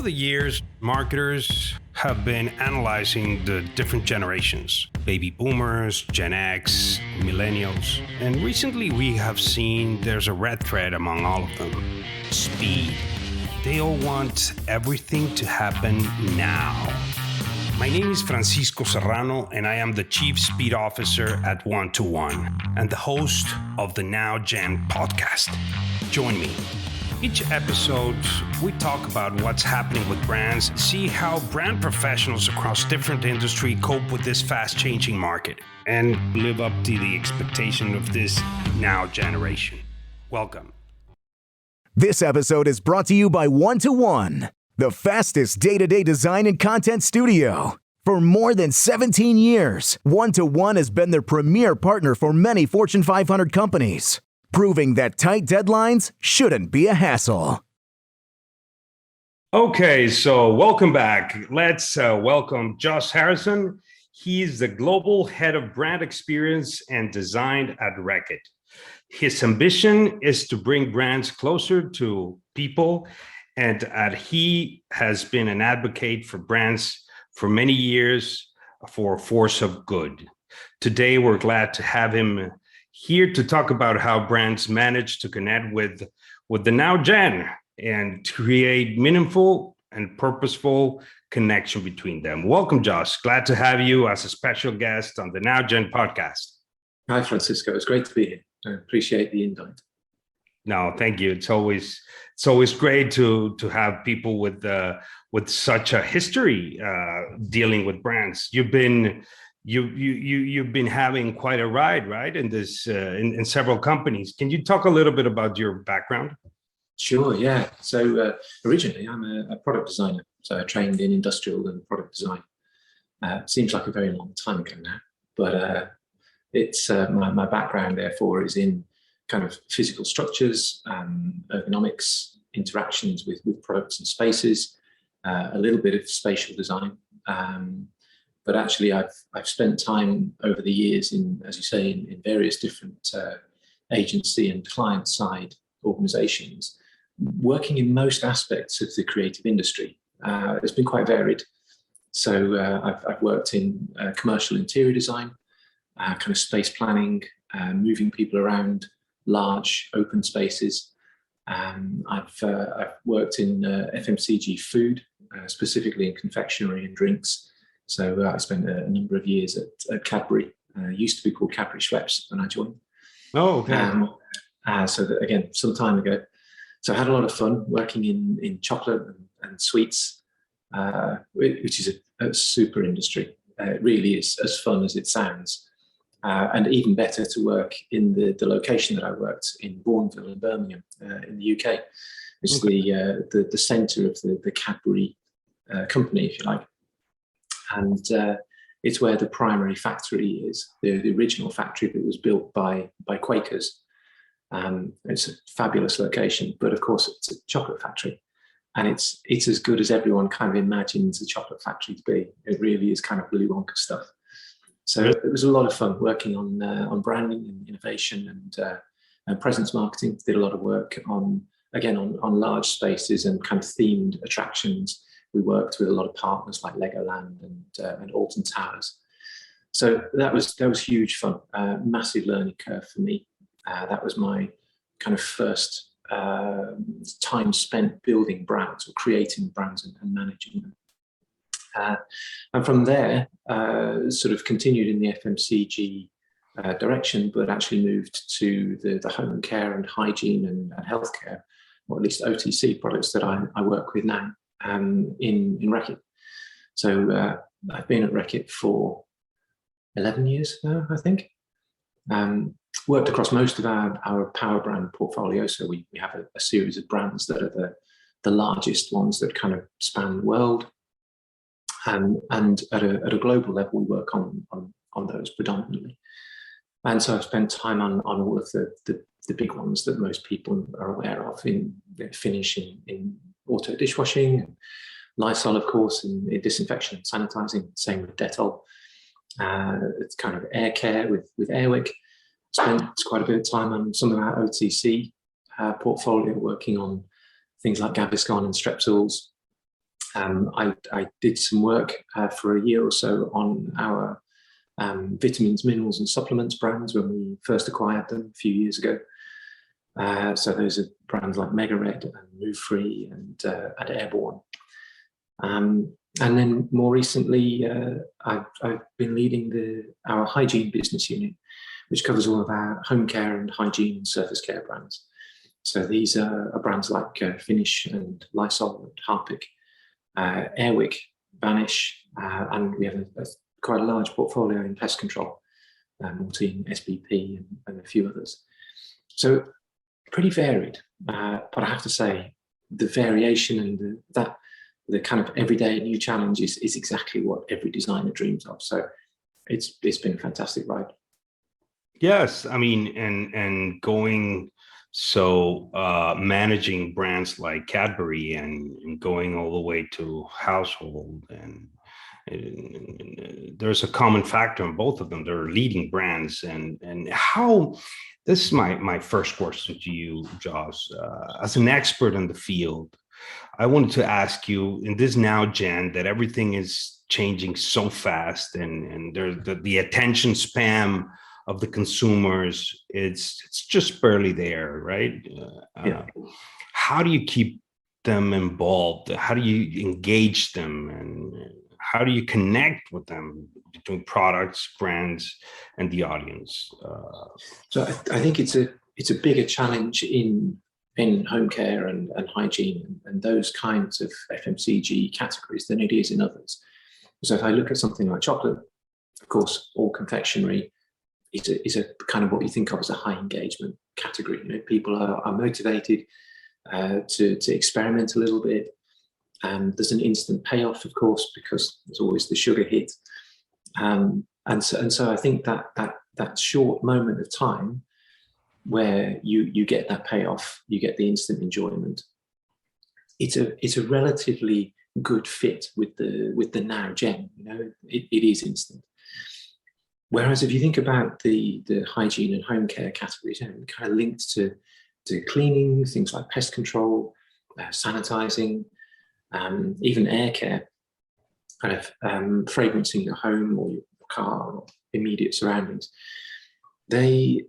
the years, marketers have been analyzing the different generations, baby boomers, Gen X, millennials, and recently we have seen there's a red thread among all of them: speed. They all want everything to happen now. My name is Francisco Serrano, and I am the Chief Speed Officer at One to One and the host of the Now Gen podcast. Join me. Each episode, we talk about what's happening with brands, see how brand professionals across different industries cope with this fast-changing market, and live up to the expectation of this now generation. Welcome. This episode is brought to you by One to One, the fastest day-to-day design and content studio. For more than 17 years, One to One has been their premier partner for many Fortune 500 companies, proving that tight deadlines shouldn't be a hassle. Okay, so welcome back. Let's welcome Jos Harrison. He's the Global Head of Brand Experience and Design at Reckitt. His ambition is to bring brands closer to people, and he has been an advocate for brands for many years for a force of good. Today, we're glad to have him here to talk about how brands manage to connect with the now gen and create meaningful and purposeful connection between them. Welcome, Jos. Glad to have you as a special guest on the Now Gen podcast. Hi, Francisco. It's great to be here. I appreciate the invite. No, thank you. It's always great to have people with such a history dealing with brands. You've been having quite a ride, right? In this in several companies. Can you talk a little bit about your background? Sure, yeah. So originally, I'm a product designer. So I trained in industrial and product design. Seems like a very long time ago now, but it's my background, therefore, is in kind of physical structures, ergonomics, interactions with products and spaces, a little bit of spatial design. But actually, I've spent time over the years in, as you say, in various different agency and client side organizations, working in most aspects of the creative industry. It's been quite varied. So I've worked in commercial interior design, kind of space planning, moving people around large open spaces. I've worked in FMCG food, specifically in confectionery and drinks. So I spent a number of years at Cadbury. Used to be called Cadbury Schweppes when I joined. Oh, okay. So that, again, some time ago. So I had a lot of fun working in chocolate and sweets, which is a super industry. It really is as fun as it sounds. And even better to work in the location that I worked in, Bourneville in Birmingham, in the UK, which is the centre of the Cadbury company, if you like. And it's where the primary factory is, the original factory that was built by Quakers. It's a fabulous location, but of course it's a chocolate factory, and it's as good as everyone kind of imagines a chocolate factory to be. It really is kind of Willy Wonka stuff. So it was a lot of fun working on branding and innovation and presence marketing. Did a lot of work on large spaces and kind of themed attractions. We worked with a lot of partners like Legoland and Alton Towers. So that was huge fun, massive learning curve for me. That was my kind of first time spent building brands or creating brands and managing them. And from there, sort of continued in the FMCG direction, but actually moved to the home care and hygiene and healthcare, or at least OTC products that I work with now in Reckitt. So I've been at Reckitt for 11 years now, I think. Worked across most of our power brand portfolio. So we have a series of brands that are the largest ones that kind of span the world. And at a global level, we work on those predominantly. And so I've spent time on all of the big ones that most people are aware of in Finish, in auto dishwashing, Lysol, of course, in disinfection and sanitizing. Same with Dettol. It's kind of air care with Airwick. Spent quite a bit of time on some of our OTC portfolio, working on things like Gaviscon and Strepsils, I did some work for a year or so on our vitamins, minerals, and supplements brands when we first acquired them a few years ago. So those are brands like Mega Red and Move Free and Airborne. And then more recently, I've been leading our hygiene business unit, which covers all of our home care and hygiene and surface care brands. So these are brands like Finish and Lysol and Harpic, Airwick, Vanish, and we have quite a large portfolio in pest control, Mortein, SBP, and a few others. So pretty varied, but I have to say the variation and the kind of everyday new challenge is exactly what every designer dreams of. So it's been a fantastic ride. Yes, I mean, and going managing brands like Cadbury and going all the way to household and there's a common factor in both of them. They're leading brands, and how. This is my first question to you, Jos. As an expert in the field, I wanted to ask you in this now gen that everything is changing so fast, and the attention span of the consumers it's just barely there, right? How do you keep them involved? How do you engage them, and how do you connect with them between products, brands, and the audience? So I think it's a bigger challenge in home care and hygiene and those kinds of FMCG categories than it is in others. So if I look at something like chocolate, of course, all confectionery is a kind of what you think of as a high engagement category. You know, people are motivated to experiment a little bit. There's an instant payoff, of course, because there's always the sugar hit. And so I think that short moment of time where you get that payoff, you get the instant enjoyment. It's a relatively good fit with the now gen. You know, it is instant. Whereas if you think about the hygiene and home care categories, you know, kind of linked to cleaning, things like pest control, sanitizing, even air care, kind of fragrancing your home or your car or immediate surroundings, they're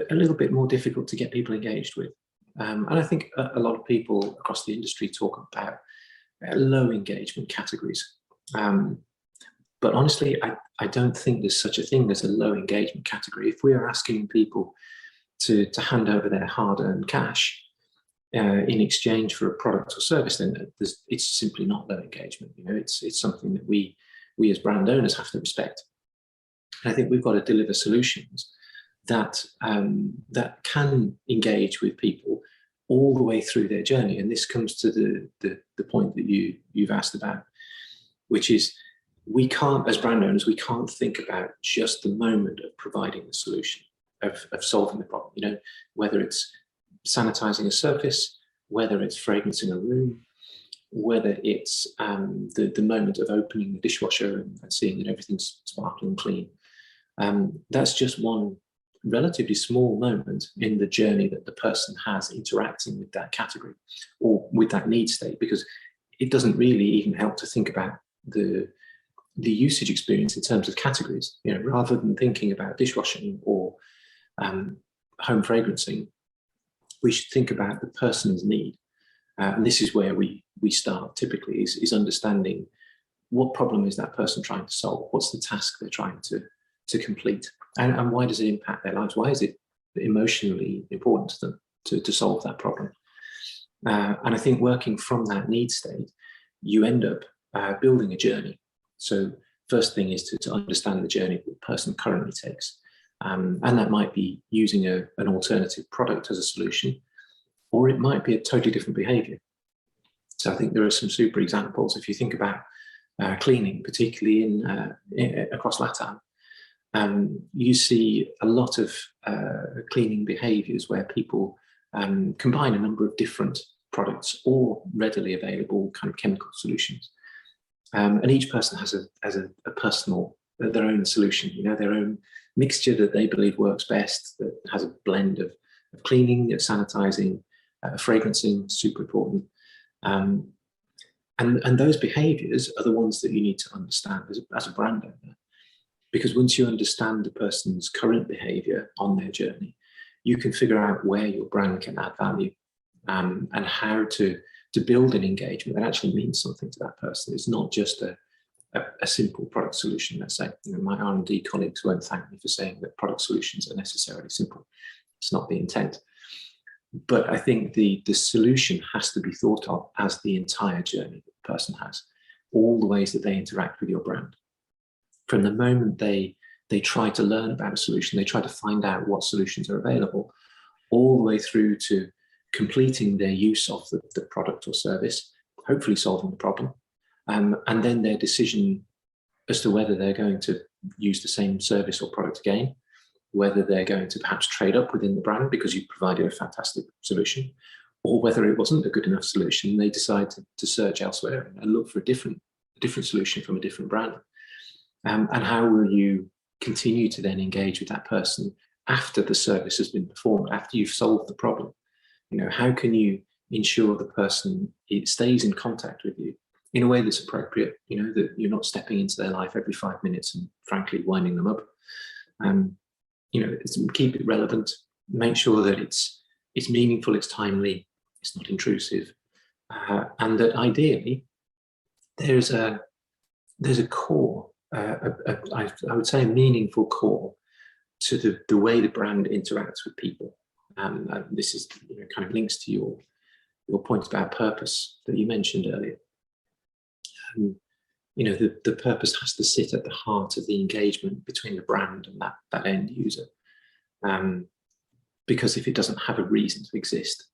a little bit more difficult to get people engaged with. And I think a lot of people across the industry talk about low engagement categories. But honestly, I don't think there's such a thing as a low engagement category. If we are asking people to hand over their hard-earned cash in exchange for a product or service, then it's simply not low engagement. You know, it's something that we as brand owners have to respect. And I think we've got to deliver solutions that can engage with people all the way through their journey. And this comes to the point that you've asked about, which is we can't, as brand owners, we can't think about just the moment of providing the solution, of solving the problem. You know, whether it's sanitizing a surface, whether it's fragrancing a room, whether it's the moment of opening the dishwasher and seeing that everything's sparkling clean. That's just one relatively small moment in the journey that the person has interacting with that category or with that need state, because it doesn't really even help to think about the usage experience in terms of categories. You know, rather than thinking about dishwashing or home fragrancing, we should think about the person's need. And this is where we start typically is understanding what problem is that person trying to solve? What's the task they're trying to complete? And why does it impact their lives? Why is it emotionally important to them to solve that problem? And I think working from that need state, you end up building a journey. So first thing is to understand the journey that the person currently takes. And that might be using an alternative product as a solution, or it might be a totally different behavior. So I think there are some super examples. If you think about cleaning, particularly across LATAM, you see a lot of cleaning behaviors where people combine a number of different products or readily available kind of chemical solutions. And each person has a personal, their own solution, you know, their own mixture that they believe works best, that has a blend of cleaning, sanitizing, fragrancing, super important. And And those behaviors are the ones that you need to understand as a brand owner. Because once you understand the person's current behavior on their journey, you can figure out where your brand can add value, and how to build an engagement that actually means something to that person. It's not just a simple product solution, let's say. My R&D colleagues won't thank me for saying that product solutions are necessarily simple. It's not the intent. But I think the solution has to be thought of as the entire journey that the person has, all the ways that they interact with your brand. From the moment they try to learn about a solution, they try to find out what solutions are available, all the way through to completing their use of the product or service, hopefully solving the problem, and then their decision as to whether they're going to use the same service or product again, whether they're going to perhaps trade up within the brand because you provided a fantastic solution, or whether it wasn't a good enough solution, they decide to search elsewhere and look for a different solution from a different brand. And how will you continue to then engage with that person after the service has been performed, after you've solved the problem? How can you ensure the person stays in contact with you in a way that's appropriate, that you're not stepping into their life every 5 minutes and frankly winding them up. Keep it relevant, make sure that it's meaningful, it's timely, it's not intrusive, and that ideally there's a core, I would say a meaningful core to the way the brand interacts with people. And this is kind of links to your point about purpose that you mentioned earlier. The purpose has to sit at the heart of the engagement between the brand and that end user. Because if it doesn't have a reason to exist,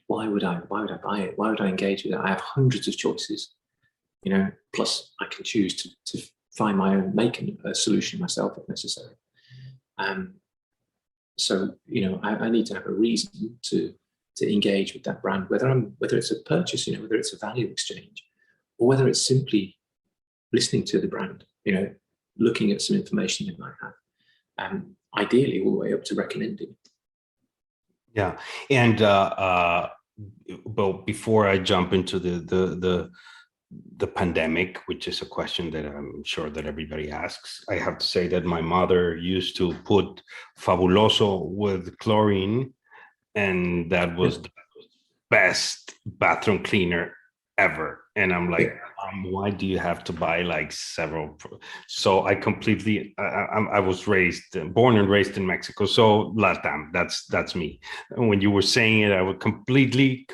why would I buy it? Why would I engage with it? I have hundreds of choices, plus I can choose to find my own, make a solution myself if necessary. So I need to have a reason to engage with that brand, whether it's a purchase, whether it's a value exchange, or whether it's simply listening to the brand, looking at some information they might have, ideally all the way up to recommending. Yeah, and well, before I jump into the pandemic, which is a question that I'm sure that everybody asks, I have to say that my mother used to put Fabuloso with chlorine, and that was the best bathroom cleaner ever. And I'm like, why do you have to buy like several? So I completely, I was born and raised in Mexico. So Latam, that's me. And when you were saying it, I would completely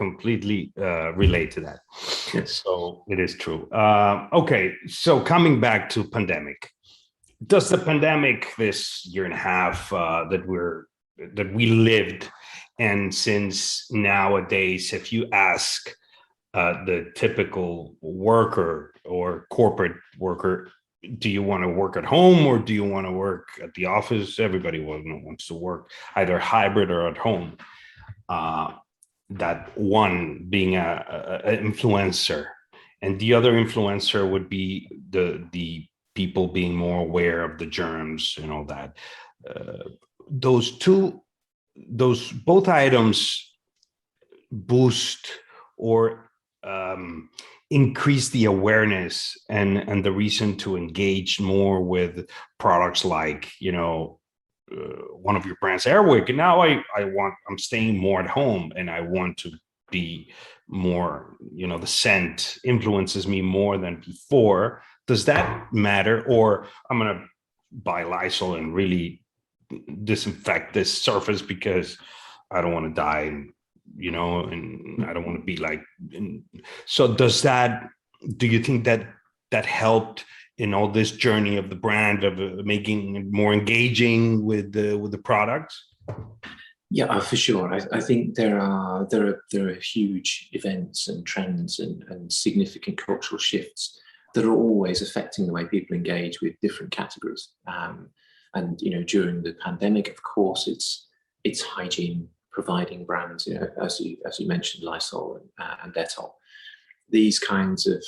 relate to that. Yes. So it is true. Okay, so coming back to pandemic, does the pandemic, this year and a half that we lived, and since nowadays, if you ask the typical worker or corporate worker, do you want to work at home or do you want to work at the office? Everybody wants to work either hybrid or at home. That one being an influencer, and the other influencer would be the people being more aware of the germs and all that. Those both items boost or increase the awareness and the reason to engage more with products like, one of your brands, Airwick. And now I'm staying more at home and I want to be more, the scent influences me more than before. Does that matter? Or I'm going to buy Lysol and really disinfect this surface because I don't want to die, and I don't want to be like. So do you think that helped in all this journey of the brand, of making it more engaging with the products? Yeah, for sure. I think there are huge events and trends and significant cultural shifts that are always affecting the way people engage with different categories. And during the pandemic, of course, it's hygiene providing brands. As you mentioned, Lysol and Dettol. These kinds of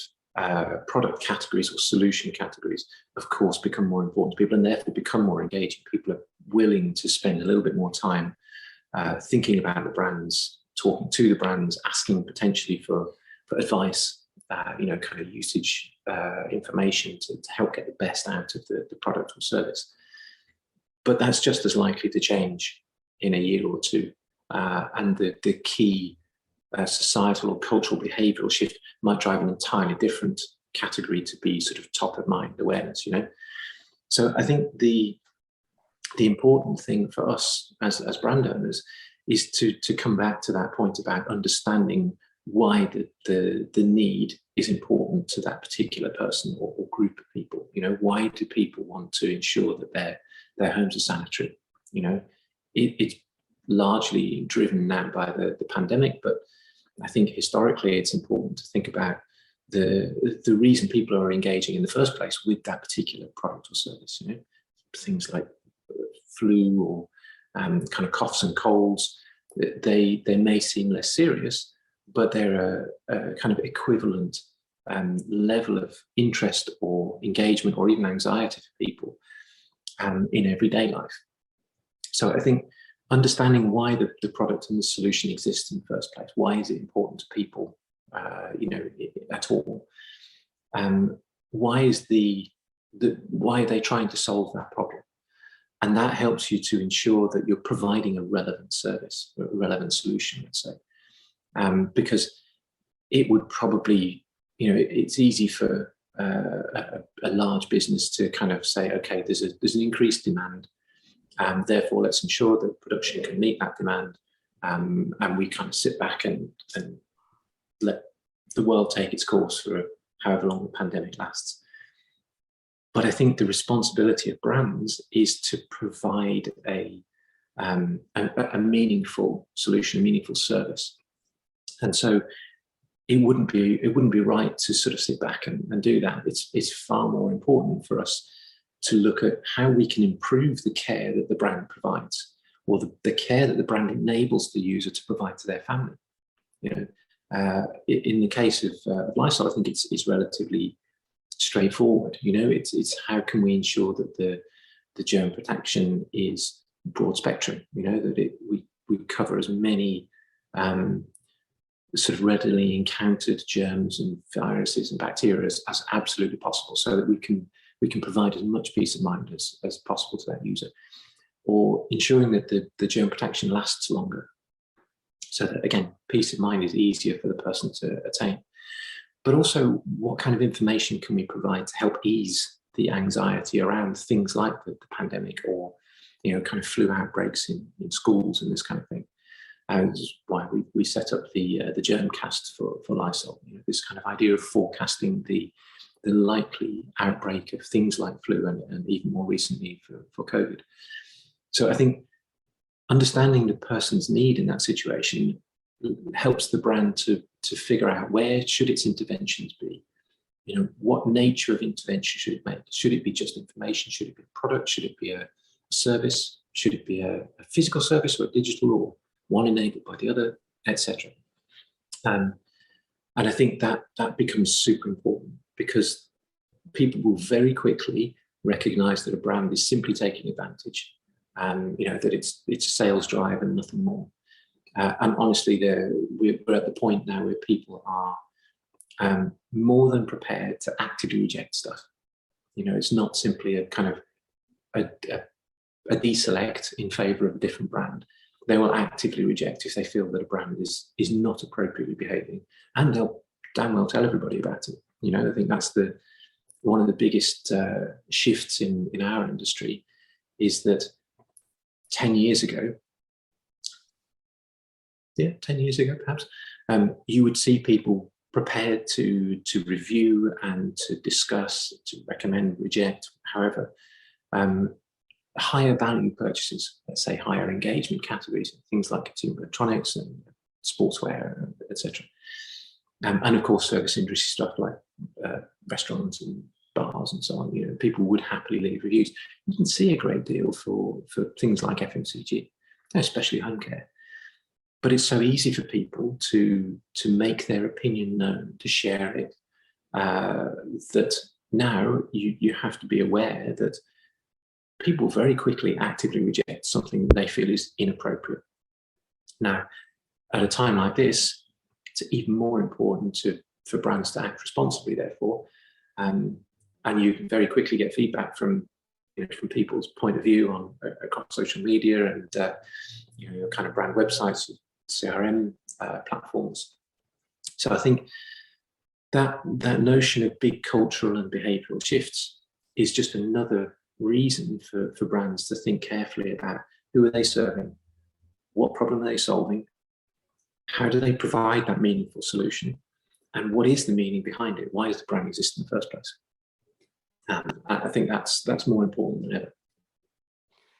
product categories or solution categories, of course, become more important to people and therefore become more engaging. People are willing to spend a little bit more time thinking about the brands, talking to the brands, asking potentially for advice kind of usage information to help get the best out of the product or service. But that's just as likely to change in a year or two. And the key societal or cultural behavioral shift might drive an entirely different category to be sort of top of mind awareness, So I think the important thing for us as brand owners is to come back to that point about understanding why the need is important to that particular person or group of people. Why do people want to ensure that their homes are sanitary? It's largely driven now by the pandemic, but I think historically it's important to think about the reason people are engaging in the first place with that particular product or service. Things like flu or kind of coughs and colds, they may seem less serious, but they're a kind of equivalent level of interest or engagement or even anxiety for people in everyday life. So I think understanding why the product and the solution exists in the first place, why is it important to people, at all? Why are they trying to solve that problem? And that helps you to ensure that you're providing a relevant service, a relevant solution, let's say. Because it would probably, it's easy for a large business to kind of say, okay, there's an increased demand, and therefore let's ensure that production can meet that demand, and we kind of sit back and let the world take its course for however long the pandemic lasts. But I think the responsibility of brands is to provide a meaningful solution, a meaningful service. And so it wouldn't be right to sort of sit back and do that. It's far more important for us to look at how we can improve the care that the brand provides, or the care that the brand enables the user to provide to their family. In the case of Lysol, I think it's relatively straightforward. It's how can we ensure that the germ protection is broad spectrum, that we cover as many sort of readily encountered germs and viruses and bacteria as absolutely possible, so that we can provide as much peace of mind as possible to that user, or ensuring that the germ protection lasts longer, so that, again, peace of mind is easier for the person to attain. But also, what kind of information can we provide to help ease the anxiety around things like the pandemic, or kind of flu outbreaks in schools and this kind of thing. And this is why we set up the Germcast for Lysol. This kind of idea of forecasting the likely outbreak of things like flu and even more recently for COVID. So I think understanding the person's need in that situation helps the brand to figure out where should its interventions be. What nature of intervention should it make? Should it be just information? Should it be a product? Should it be a service? Should it be a physical service or a digital, or one enabled by the other, etc. And I think that becomes super important, because people will very quickly recognize that a brand is simply taking advantage, and that it's a sales drive and nothing more. And honestly, we're at the point now where people are more than prepared to actively reject stuff. It's not simply a kind of a deselect in favor of a different brand. They will actively reject if they feel that a brand is not appropriately behaving, and they'll damn well tell everybody about it. I think that's one of the biggest shifts in our industry, is that 10 years ago perhaps, you would see people prepared to review and to discuss, to recommend, reject, however, higher value purchases, let's say higher engagement categories, things like consumer electronics and sportswear, etc. And of course, service industry stuff like restaurants and bars and so on. People would happily leave reviews. You can see a great deal for things like FMCG, especially home care. But it's so easy for people to make their opinion known, to share it, that now you have to be aware that people very quickly actively reject something that they feel is inappropriate. Now, at a time like this, it's even more important for brands to act responsibly, therefore. And you very quickly get feedback from from people's point of view on across social media and your kind of brand websites, CRM platforms. So I think that notion of big cultural and behavioural shifts is just another reason for brands to think carefully about who are they serving, what problem are they solving, how do they provide that meaningful solution, and what is the meaning behind it? Why does the brand exist in the first place? I think that's more important than ever.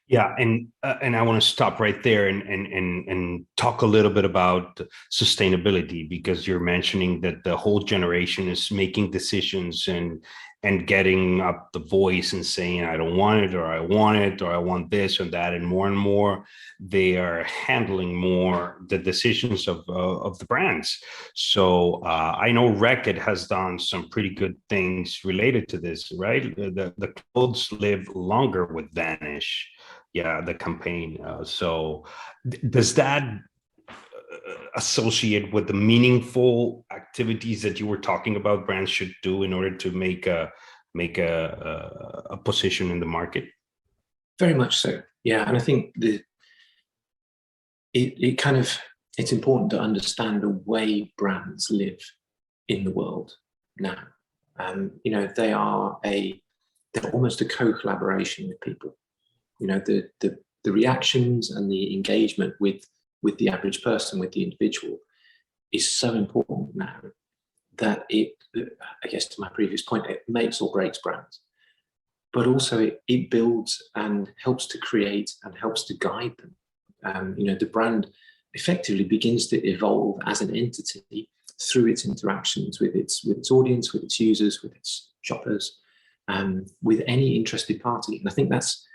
Yeah, and I want to stop right there and talk a little bit about sustainability, because you're mentioning that the whole generation is making decisions and getting up the voice and saying, I don't want it, or I want it, or I want this and that, and more they are handling more the decisions of the brands. So I know Reckitt has done some pretty good things related to this, right? The clothes live longer with Vanish. Yeah, the campaign. So does that associate with the meaningful activities that you were talking about brands should do in order to make a position in the market? Very much so. Yeah, and I think it's important to understand the way brands live in the world now. They're almost a co-collaboration with people. The reactions and the engagement with the average person, with the individual, is so important now that I guess to my previous point, it makes or breaks brands. But also it builds and helps to create and helps to guide them. The brand effectively begins to evolve as an entity through its interactions with its audience, with its users, with its shoppers, with any interested party. And I think that's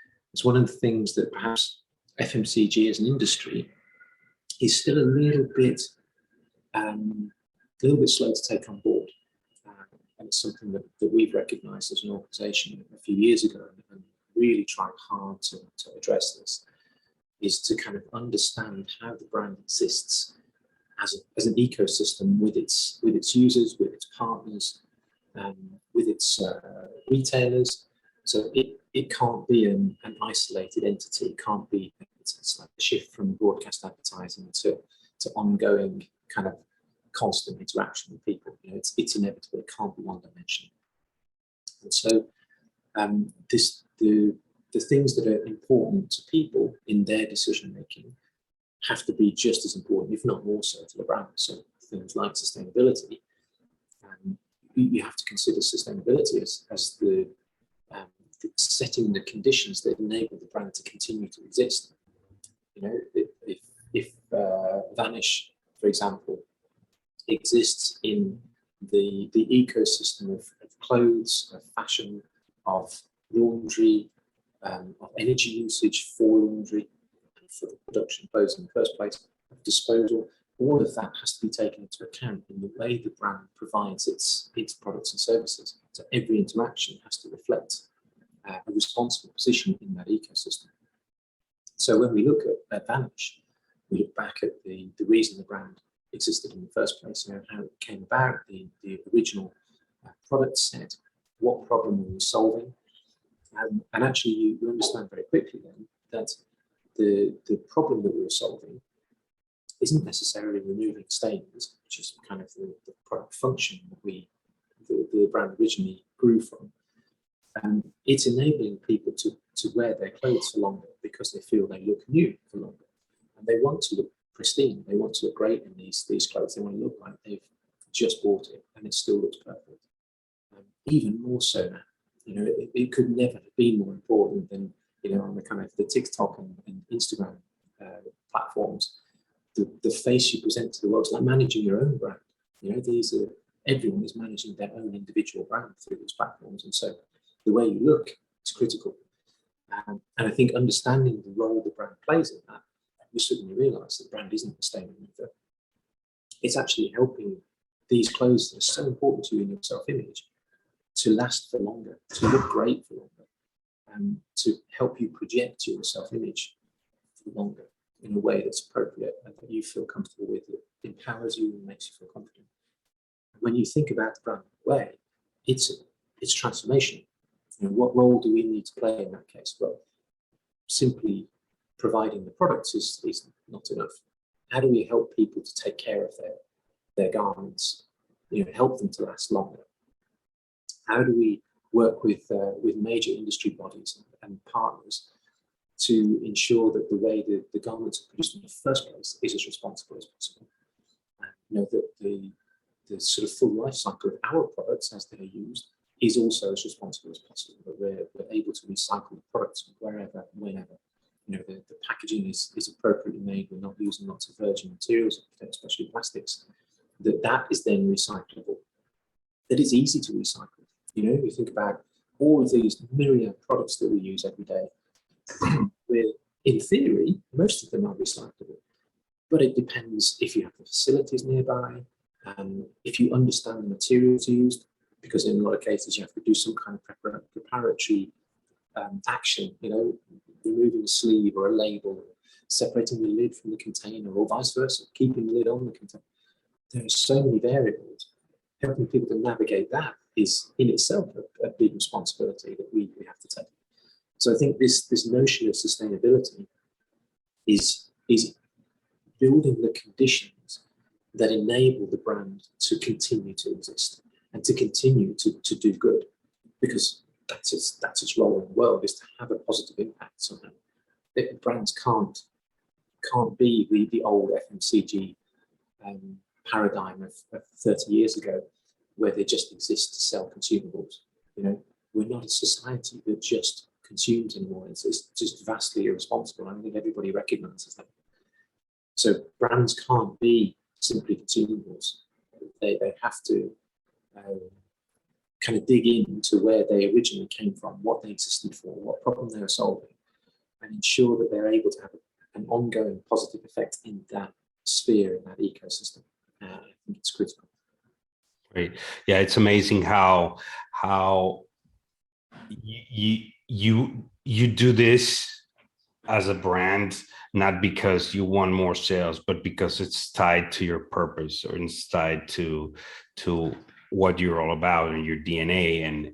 one of the things that perhaps FMCG as an industry is still a little bit slow to take on board. And it's something that we've recognised as an organisation a few years ago and really tried hard to address this, is to kind of understand how the brand exists as an ecosystem with its users, with its partners, with its retailers. So it can't be an isolated entity. It can't be. It's like a shift from broadcast advertising to ongoing kind of constant interaction with people. It's inevitable. It can't be one-dimensional. And so the things that are important to people in their decision making have to be just as important, if not more so, to the brand. So things like sustainability. You have to consider sustainability as the setting the conditions that enable the brand to continue to exist. If Vanish, for example, exists in the ecosystem of clothes, of fashion, of laundry, of energy usage for laundry, and for the production of clothes in the first place, of disposal, all of that has to be taken into account in the way the brand provides its products and services. So every interaction has to reflect a responsible position in that ecosystem. So when we look at Vanish, we look back at the reason the brand existed in the first place, how it came about, the original product set, what problem were we solving, and actually you understand very quickly then that the problem that we were solving isn't necessarily removing stains, which is kind of the product function that the brand originally grew from. It's enabling people to wear their clothes for longer because they feel they look new for longer, and they want to look pristine. They want to look great in these clothes. They want to look like they've just bought it and it still looks perfect. Even more so now, it could never have been more important than on the kind of the TikTok and Instagram platforms. The face you present to the world is like managing your own brand. Everyone is managing their own individual brand through these platforms, and so the way you look is critical. And I think understanding the role the brand plays in that, you suddenly realise that the brand isn't a stain remover. It's actually helping these clothes that are so important to you in your self-image to last for longer, to look great for longer, and to help you project your self-image for longer in a way that's appropriate and that you feel comfortable with. It empowers you and makes you feel confident. when you think about the brand way, it's transformation. What role do we need to play in that case? Well, simply providing the products is not enough. How do we help people to take care of their garments? Help them to last longer. How do we work with major industry bodies and partners to ensure that the way the garments are produced in the first place is as responsible as possible? That the sort of full life cycle of our products as they're used is also as responsible as possible, that we're able to recycle the products wherever, whenever. The packaging is appropriately made, we're not using lots of virgin materials, especially plastics, that is then recyclable, that is easy to recycle. You think about all of these myriad products that we use every day, where in theory, most of them are recyclable, but it depends if you have the facilities nearby, if you understand the materials used, because in a lot of cases you have to do some kind of preparatory action, removing a sleeve or a label, separating the lid from the container, or vice versa, keeping the lid on the container. There are so many variables. Helping people to navigate that is in itself a big responsibility that we have to take. So I think this notion of sustainability is building the conditions that enable the brand to continue to exist and to continue to do good, because that's its role in the world, is to have a positive impact somehow. Brands can't be the old FMCG paradigm of 30 years ago, where they just exist to sell consumables. We're not a society that just consumes anymore. It's just vastly irresponsible. I think everybody recognizes that. So brands can't be simply consumables. They have to kind of dig into where they originally came from, what they existed for, what problem they were solving, and ensure that they're able to have an ongoing positive effect in that sphere, in that ecosystem. I think it's critical. Great. Yeah, it's amazing how you do this as a brand, not because you want more sales, but because it's tied to your purpose, or it's tied to what you're all about and your DNA.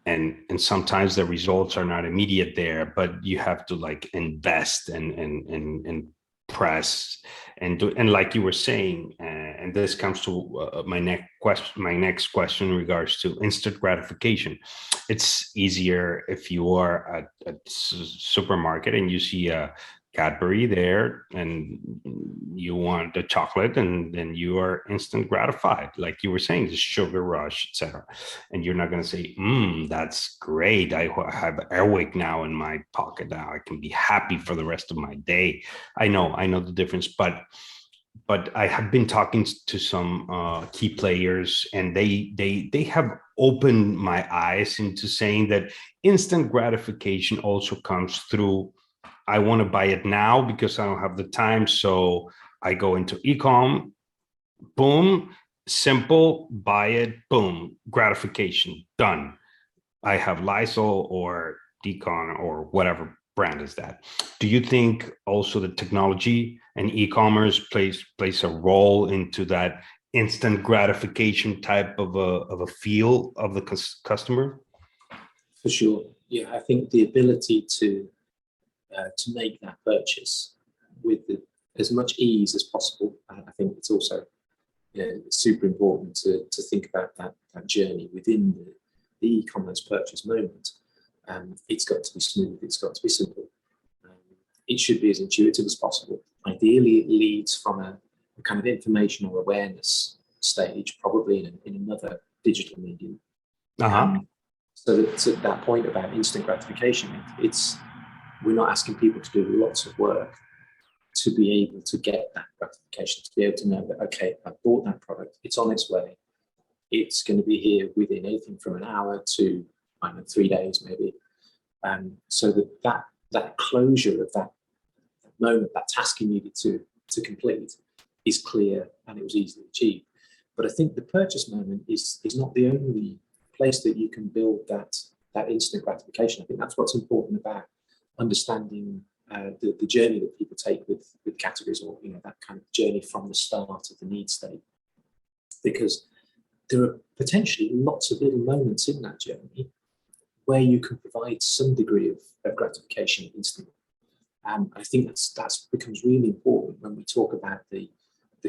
And sometimes the results are not immediate there, but you have to like invest and press and do. And like you were saying, and this comes to my next question in regards to instant gratification. It's easier if you are at a supermarket and you see a Cadbury there and you want the chocolate, and then you are instant gratified, like you were saying, the sugar rush, etc. And you're not going to say, that's great, I have Airwick now in my pocket, now I can be happy for the rest of my day. I know the difference, but I have been talking to some key players, and they have opened my eyes into saying that instant gratification also comes through, I want to buy it now because I don't have the time. So I go into e-com, boom, simple, buy it, boom, gratification, done. I have Lysol or Decon or whatever brand is that. Do you think also the technology and e-commerce plays a role into that instant gratification type of a feel of the customer? For sure. Yeah, I think the ability to make that purchase with as much ease as possible. I think it's also super important to think about that journey within the e-commerce purchase moment. It's got to be smooth, it's got to be simple. It should be as intuitive as possible. Ideally, it leads from a kind of information or awareness stage, probably in another digital medium. So to that point about instant gratification, we're not asking people to do lots of work to be able to get that gratification, to be able to know that, okay, I bought that product, it's on its way, it's going to be here within anything from an hour to, I don't know, 3 days maybe. So that closure of that moment, that task you needed to complete is clear and it was easily achieved. But I think the purchase moment is not the only place that you can build that instant gratification. I think that's what's important about understanding the journey that people take with categories, or that kind of journey from the start of the need state. Because there are potentially lots of little moments in that journey where you can provide some degree of gratification instantly. I think that's becomes really important when we talk about the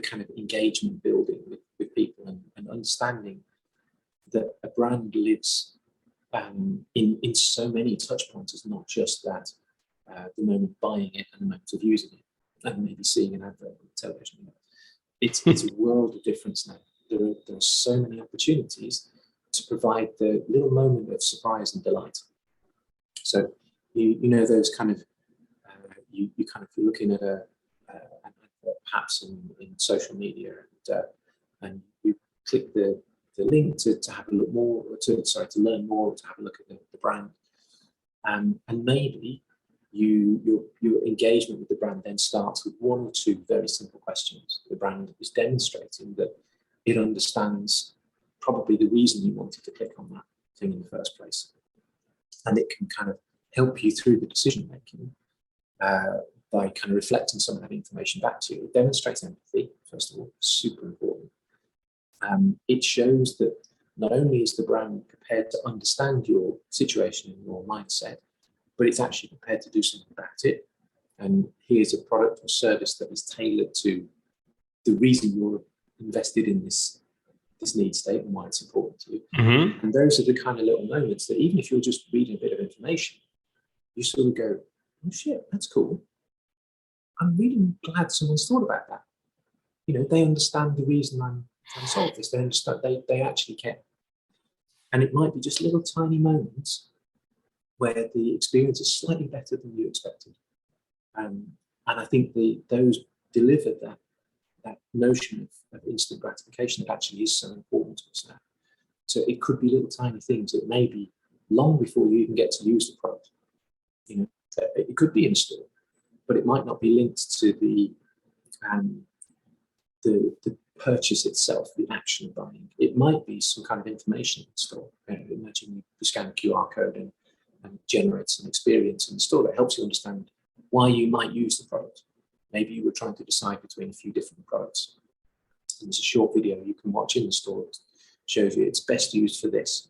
kind of engagement building with people, and understanding that a brand lives in so many touch points. It's not just that the moment buying it and the moment of using it and maybe seeing an advert on television. It's a world of difference now. There are so many opportunities to provide the little moment of surprise and delight. So you know those kind of you're looking at an advert perhaps in social media, and you click the link to have a look more, or to learn more, or to have a look at the brand, and maybe your engagement with the brand then starts with one or two very simple questions. The brand is demonstrating that it understands probably the reason you wanted to click on that thing in the first place, and it can kind of help you through the decision making by kind of reflecting some of that information back to you. It demonstrates empathy, first of all, super important. It shows that not only is the brand prepared to understand your situation and your mindset, but it's actually prepared to do something about it. And here's a product or service that is tailored to the reason you're invested in this need state and why it's important to you. Mm-hmm. And those are the kind of little moments that even if you're just reading a bit of information, you sort of go, oh shit, that's cool. I'm really glad someone's thought about that. They understand the reason I'm trying to solve this. They understand, they actually care. And it might be just little tiny moments where the experience is slightly better than you expected. And I think those deliver that notion of instant gratification that actually is so important to us now. So it could be little tiny things that maybe long before you even get to use the product. It could be in store, but it might not be linked to the purchase itself, the action of buying. It might be some kind of information in the store. Imagine you scan a QR code and generate some experience in the store that helps you understand why you might use the product. Maybe you were trying to decide between a few different products. And there's a short video you can watch in the store that shows you it's best used for this.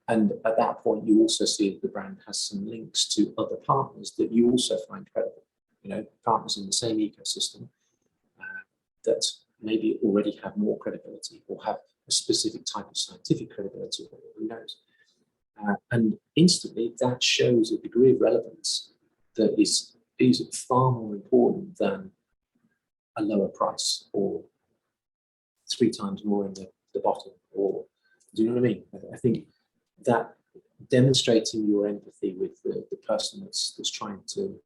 And at that point, you also see that the brand has some links to other partners that you also find credible. Partners in the same ecosystem that maybe already have more credibility or have a specific type of scientific credibility, or who knows. And instantly, that shows a degree of relevance that is far more important than a lower price or 3 times more in the bottom. Or do you know what I mean? I think that demonstrating your empathy with the person that's trying to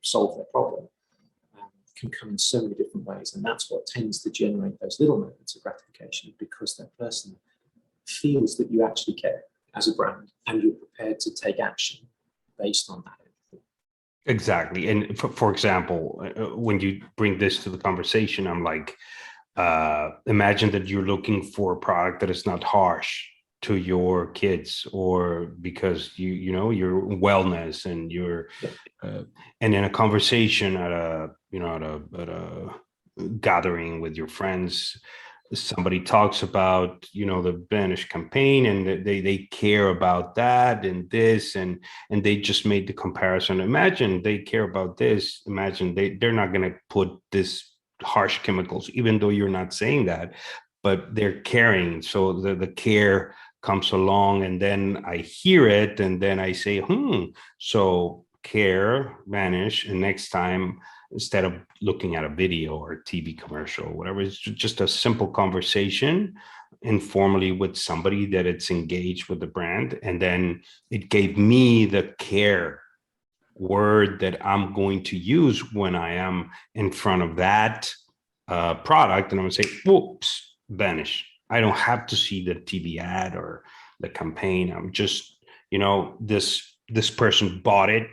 solve their problem can come in so many different ways, and that's what tends to generate those little moments of gratification, because that person feels that you actually care as a brand and you're prepared to take action based on that empathy. Exactly. And for example, when you bring this to the conversation, I'm like, imagine that you're looking for a product that is not harsh to your kids, or because your wellness and your and in a conversation at a gathering with your friends, somebody talks about the Banish campaign, and they care about that and this, and they just made the comparison. Imagine they care about this. Imagine they're not going to put this harsh chemicals, even though you're not saying that, but they're caring. So the care comes along, and then I hear it, and then I say, so care, Banish, and next time, instead of looking at a video or a TV commercial or whatever, it's just a simple conversation informally with somebody that it's engaged with the brand. And then it gave me the care word that I'm going to use when I am in front of that product. And I'm going to say, whoops, Banish. I don't have to see the TV ad or the campaign. I'm just, this person bought it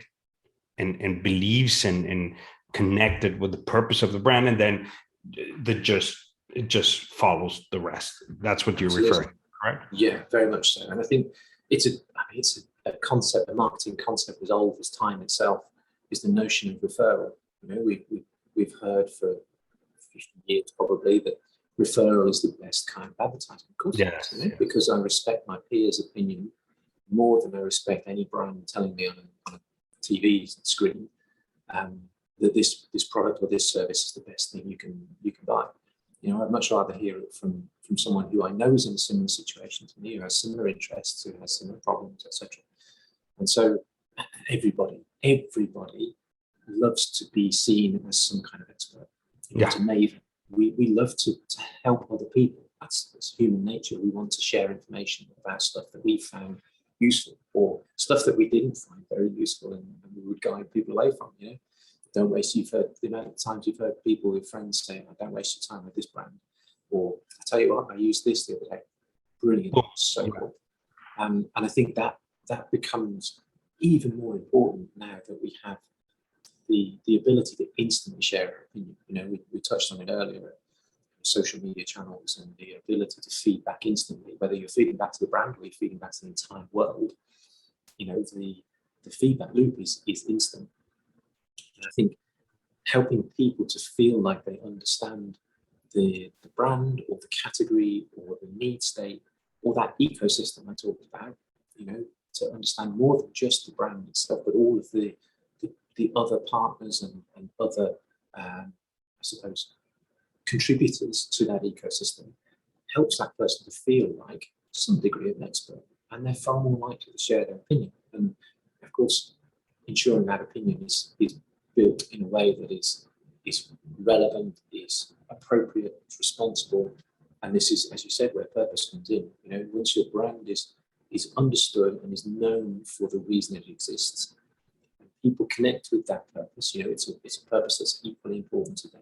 and believes and connected with the purpose of the brand, and then it just follows the rest. That's what you're referring to, right? Yeah, very much so. And I think it's a concept, a marketing concept as old as time itself, is the notion of referral. We've heard for 50 years probably that referral is the best kind of advertising. Of course, Yes, it is, because I respect my peers' opinion more than I respect any brand telling me on a TV screen that this product or this service is the best thing you can buy. I'd much rather hear it from someone who I know is in a similar situation to me, who has similar interests, who has similar problems, etc. And so everybody loves to be seen as some kind of expert. It's a maven. We love to help other people. That's human nature. We want to share information about stuff that we found useful, or stuff that we didn't find very useful, and we would guide people away from. Don't waste. You've heard the amount of times you've heard people with friends saying, "Don't waste your time with this brand," or "I tell you what, I used this the other day. Brilliant, so cool." And I think that becomes even more important now that we have the ability to instantly share our opinion. We touched on it earlier. Social media channels and the ability to feed back instantly, whether you're feeding back to the brand or you're feeding back to the entire world. The feedback loop is instant. And I think helping people to feel like they understand the brand or the category or the need state or that ecosystem I talked about, to understand more than just the brand itself, but all of the other partners and other, I suppose, contributors to that ecosystem, helps that person to feel like some degree of an expert, and they're far more likely to share their opinion. And of course, ensuring that opinion is built in a way that is relevant, is appropriate, it's responsible. And this is, as you said, where purpose comes in. Once your brand is understood and is known for the reason it exists, and people connect with that purpose, it's a purpose that's equally important to them,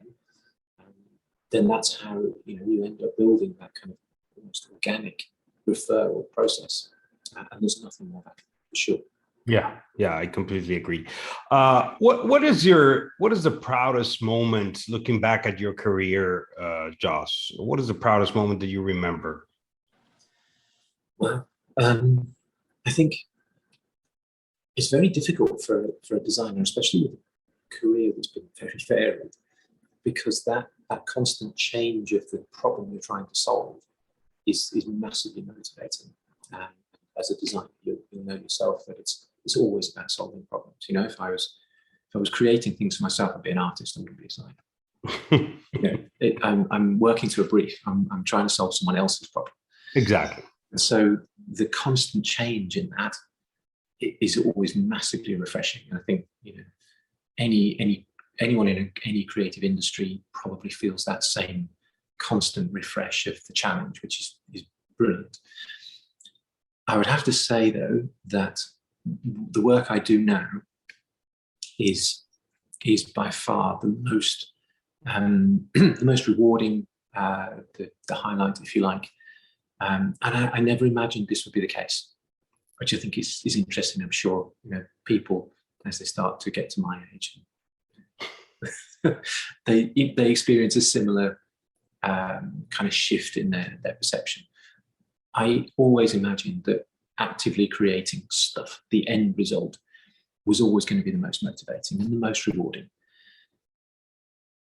then that's how you end up building that kind of almost organic referral process. And there's nothing more like that, for sure. Yeah, I completely agree. What is the proudest moment looking back at your career, Jos? What is the proudest moment that you remember? Well, I think it's very difficult for a designer, especially with a career that's been very varied, because that constant change of the problem you're trying to solve is massively motivating. And as a designer, you'll know yourself that it's always about solving problems. If I was creating things for myself, I'd be an artist. I wouldn't be a designer. I'm working to a brief. I'm trying to solve someone else's problem. Exactly. And so the constant change in that is always massively refreshing. And I think anyone in any creative industry probably feels that same constant refresh of the challenge, which is brilliant. I would have to say, though, that the work I do now is by far the most the most rewarding, the highlight, if you like. And I never imagined this would be the case, which I think is interesting. I'm sure people, as they start to get to my age, they experience a similar kind of shift in their perception. I always imagined that actively creating stuff, the end result, was always going to be the most motivating and the most rewarding.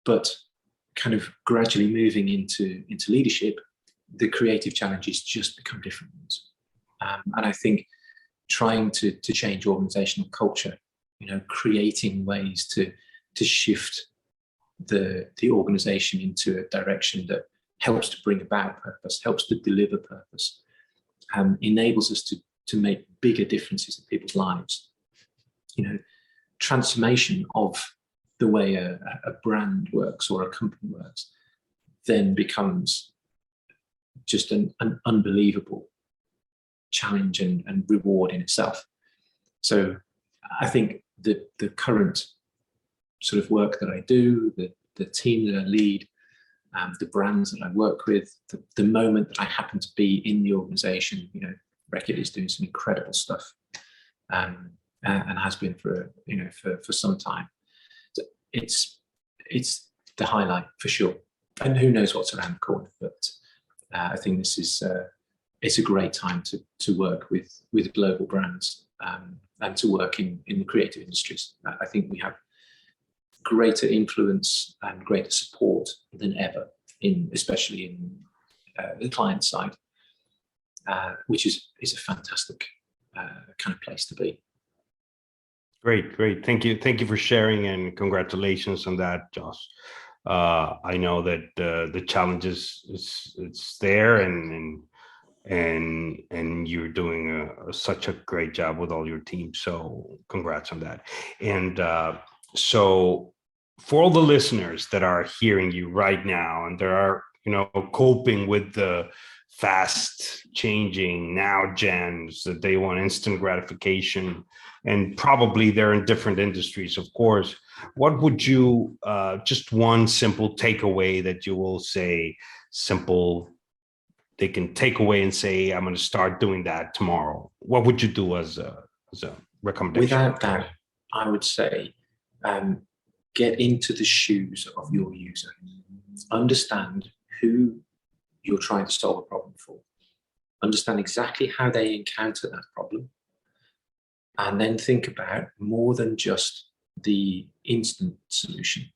But kind of gradually moving into leadership, the creative challenges just become different ones. And I think trying to change organizational culture, creating ways to shift the organization into a direction that helps to bring about purpose, helps to deliver purpose, enables us to make bigger differences in people's lives. Transformation of the way a brand works or a company works then becomes just an unbelievable challenge and reward in itself. So I think the current sort of work that I do, the team that I lead, the brands that I work with, the moment that I happen to be in the organization, Reckitt is doing some incredible stuff, and has been for some time. So it's the highlight for sure. And who knows what's around the corner, but I think this is it's a great time to work with global brands and to work in the creative industries. I think we have greater influence and greater support than ever especially in the client side, which is a fantastic kind of place to be. Great. Thank you for sharing, and congratulations on that, Jos. I know that the challenge it's there, and you're doing such a great job with all your team. So congrats on that. And so for all the listeners that are hearing you right now and there are, coping with the fast changing now gens, that they want instant gratification, and probably they're in different industries, of course, what would you, just one simple takeaway that you will say, simple, they can take away and say, I'm going to start doing that tomorrow? What would you do as a recommendation? Without doubt, I would say, get into the shoes of your user. Understand who you're trying to solve a problem for. Understand exactly how they encounter that problem. And then think about more than just the instant solution,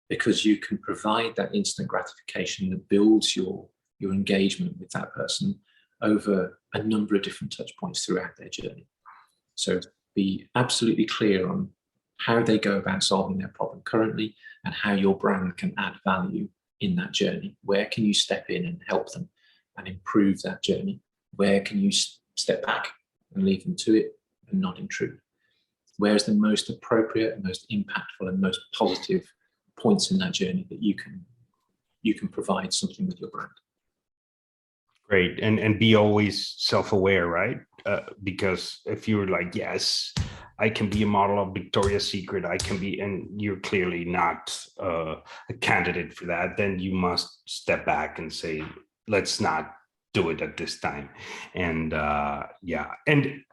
because you can provide that instant gratification that builds your engagement with that person over a number of different touch points throughout their journey. So be absolutely clear on how they go about solving their problem currently and how your brand can add value in that journey. Where can you step in and help them and improve that journey? Where can you step back and leave them to it and not intrude? Where is the most appropriate and most impactful and most positive points in that journey that you can provide something with your brand? Great. And be always self-aware, right? Because if you're like, yes, I can be a model of Victoria's Secret, I can be, and you're clearly not a candidate for that, then you must step back and say, let's not do it at this time. And yeah. And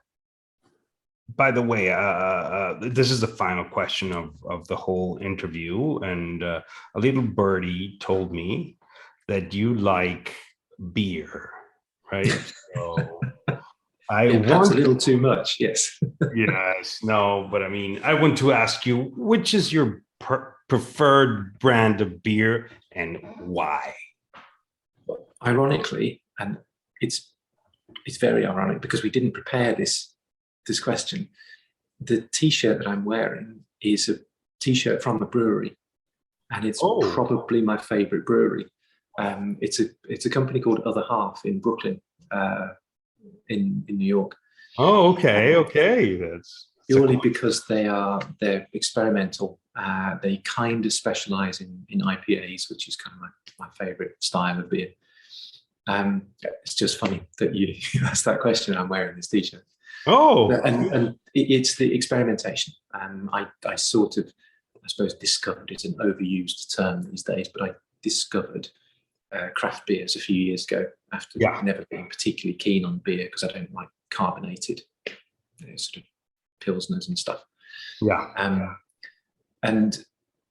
by the way, this is the final question of the whole interview. And a little birdie told me that you like beer, right? So perhaps a little too much, yes. Yes, no, but I mean, I want to ask you, which is your preferred brand of beer and why? Ironically, and it's very ironic because we didn't prepare this question. The T-shirt that I'm wearing is a T-shirt from a brewery, and it's probably my favorite brewery. It's a company called Other Half in Brooklyn, in New York. Oh, okay. That's purely because they're experimental. They kind of specialize in IPAs, which is kind of my favorite style of beer. It's just funny that you asked that question. I'm wearing this T-shirt. And it's the experimentation. I sort of, I suppose, discovered, it's an overused term these days, but I discovered craft beers a few years ago after never being particularly keen on beer because I don't like carbonated sort of pilsners and stuff. And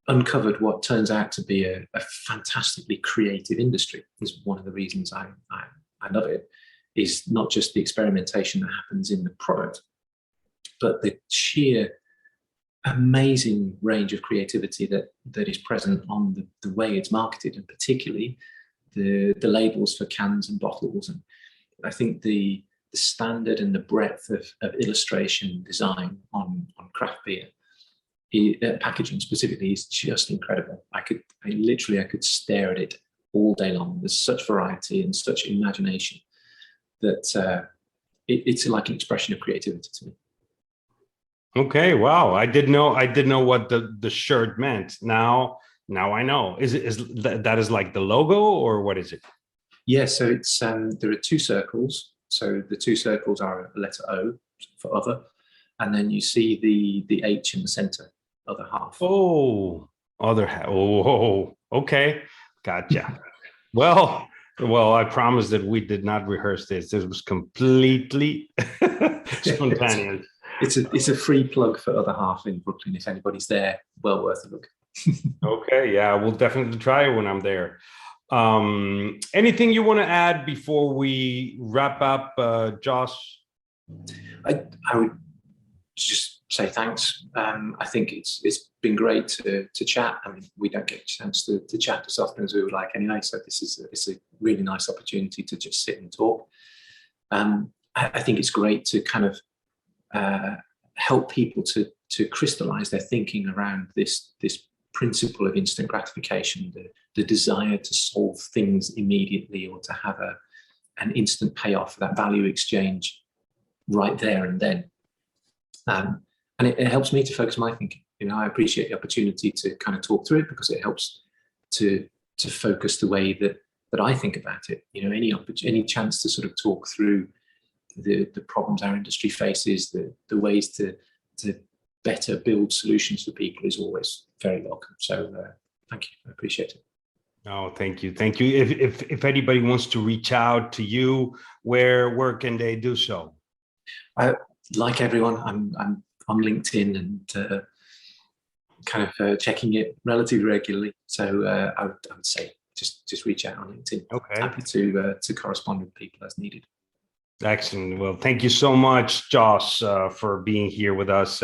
uncovered what turns out to be a fantastically creative industry. Is one of the reasons I love it, is not just the experimentation that happens in the product, but the sheer amazing range of creativity that is present on the way it's marketed, and particularly the labels for cans and bottles. And I think the standard and the breadth of illustration design on craft beer, packaging specifically, is just incredible. I could stare at it all day long. There's such variety and such imagination that it's like an expression of creativity to me. Okay, wow. I didn't know what the shirt meant. Now I know. Is that is like the logo, or what is it? Yeah, so it's there are two circles. So the two circles are a letter O for other, and then you see the H in the center, Other Half. Oh, Other Half. Oh, okay, gotcha. Well, I promise that we did not rehearse this. This was completely spontaneous. It's a free plug for Other Half in Brooklyn. If anybody's there, well worth a look. Okay, yeah, we'll definitely try it when I'm there. Anything you want to add before we wrap up, Jos? I would just say thanks. I think it's been great to chat. I mean, we don't get a chance to chat as often as we would like anyway. So it's a really nice opportunity to just sit and talk. I think it's great to kind of help people to crystallize their thinking around this principle of instant gratification, the desire to solve things immediately or to have an instant payoff, that value exchange right there and then. And it helps me to focus my thinking. I appreciate the opportunity to kind of talk through it because it helps to focus the way that I think about it. Any chance to sort of talk through the problems our industry faces, the ways to better build solutions for people is always very welcome. So thank you. I appreciate it. Oh, thank you. Thank you. If anybody wants to reach out to you, where can they do so? Like everyone, I'm on LinkedIn and kind of checking it relatively regularly. So I would say just reach out on LinkedIn. Okay. Happy to correspond with people as needed. Excellent. Well, thank you so much, Jos, for being here with us.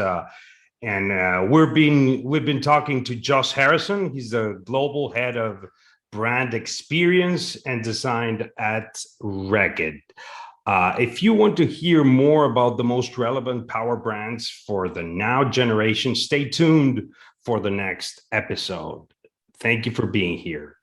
And we've been talking to Jos Harrison. He's the global head of brand experience and design at Reckitt. If you want to hear more about the most relevant power brands for the now generation, stay tuned for the next episode. Thank you for being here.